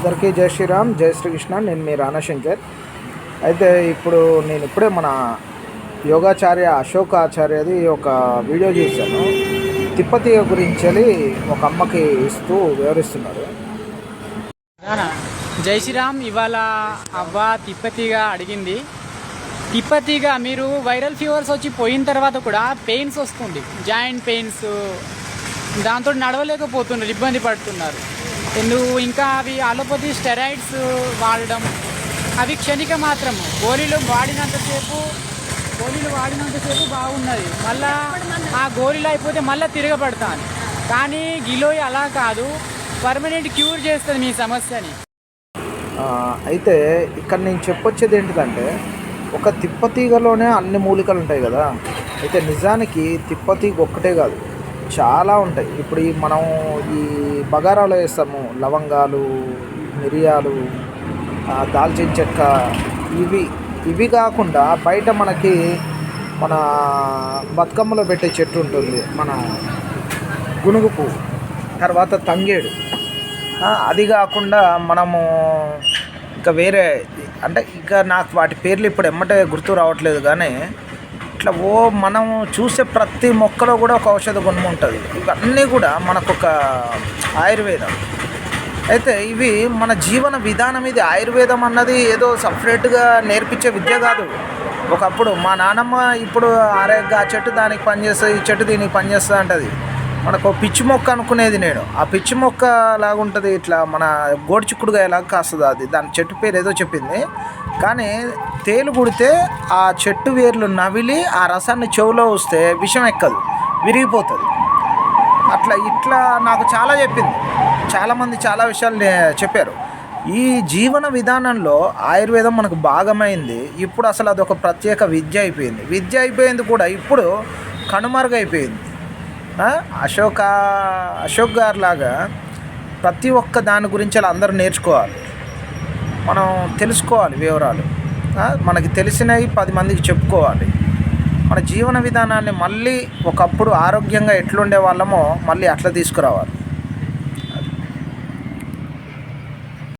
అందరికీ జై శ్రీరామ్, జై శ్రీకృష్ణ. నేను మీ రాణశంకర్. అయితే ఇప్పుడు నేను ఇప్పుడే మన యోగాచార్య అశోక్ ఆచార్యది ఒక వీడియో చూశాను. తిప్పతీగ గురించి ఒక అమ్మకి ఇస్తూ వివరిస్తున్నారు. జై శ్రీరామ్. ఇవాళ అవ్వ తిప్పతీగ అడిగింది. తిప్పతీగ మీరు వైరల్ ఫీవర్స్ వచ్చి పోయిన తర్వాత కూడా పెయిన్స్ వస్తుంది, జాయింట్ పెయిన్స్, దాంతో నడవలేకపోతున్నారు, ఇబ్బంది పడుతున్నారు. ఇంకా అవి అలోపతి స్టెరాయిడ్స్ వాడడం అవి క్షణిక మాత్రము. గోళీలు వాడినంతసేపు బాగున్నది, మళ్ళా ఆ గోళీలు అయిపోతే మళ్ళీ తిరగబడతాను. కానీ గిలోయి అలా కాదు, పర్మనెంట్ క్యూర్ చేస్తుంది మీ సమస్యని. అయితే ఇక్కడ నేను చెప్పొచ్చేది ఏంటిదంటే, ఒక తిప్పతీగలోనే అన్ని మూలికలు ఉంటాయి కదా. అయితే నిజానికి తిప్పతీగ ఒక్కటే కాదు, చాలా ఉంటాయి. ఇప్పుడు మనం ఈ బగారాలో వేస్తాము, లవంగాలు, మిరియాలు, దాల్చిన చెక్క, ఇవి కాకుండా బయట మనకి మన బతుకమ్మలో పెట్టే చెట్టు ఉంటుంది, మన గునుగు పువ్వు, తర్వాత తంగేడు. అది కాకుండా మనము ఇంకా వేరే అంటే ఇంకా నాకు వాటి పేర్లు ఇప్పుడు ఎమ్మటే గుర్తు రావట్లేదు. కానీ ఇట్లా మనం చూసే ప్రతి మొక్కలో కూడా ఒక ఔషధ గుణం ఉంటుంది. ఇవన్నీ కూడా మనకొక ఆయుర్వేదం. అయితే ఇవి మన జీవన విధానం. ఇది ఆయుర్వేదం అన్నది ఏదో సపరేట్గా నేర్పించే విద్య కాదు. ఒకప్పుడు మా నాన్నమ్మ ఇప్పుడు ఆ చెట్టు దానికి పనిచేస్తుంది, ఈ చెట్టు దీనికి పనిచేస్తుంది అంటది. మనకు పిచ్చి మొక్క అనుకునేది నేను. ఆ పిచ్చి మొక్క లాగుంటుంది, ఇట్లా మన గోడిచిక్కుడుగా ఎలాగ కాస్తుంది. అది దాని చెట్టు పేరు ఏదో చెప్పింది. కానీ తేలు కుడితే ఆ చెట్టు వేర్లు నవిలి ఆ రసాన్ని చెవులో వస్తే విషం ఎక్కదు, విరిగిపోతుంది. ఇట్లా నాకు చాలా చెప్పింది. చాలామంది చాలా విషయాలు చెప్పారు. ఈ జీవన విధానంలో ఆయుర్వేదం మనకు భాగమైంది. ఇప్పుడు అసలు అదొక ప్రత్యేక విద్య అయిపోయింది. విద్య అయిపోయింది కూడా ఇప్పుడు కనుమరుగైపోయింది. అశోక్ గారు లాగా ప్రతి ఒక్క దాని గురించి అలా అందరూ నేర్చుకోవాలి, మనం తెలుసుకోవాలి వివరాలు. మనకి తెలిసినవి 10 మందికి చెప్పుకోవాలి. మన జీవన విధానాన్ని మళ్ళీ ఒకప్పుడు ఆరోగ్యంగా ఎట్లుండే వాళ్ళమో మళ్ళీ అట్లా తీసుకురావాలి.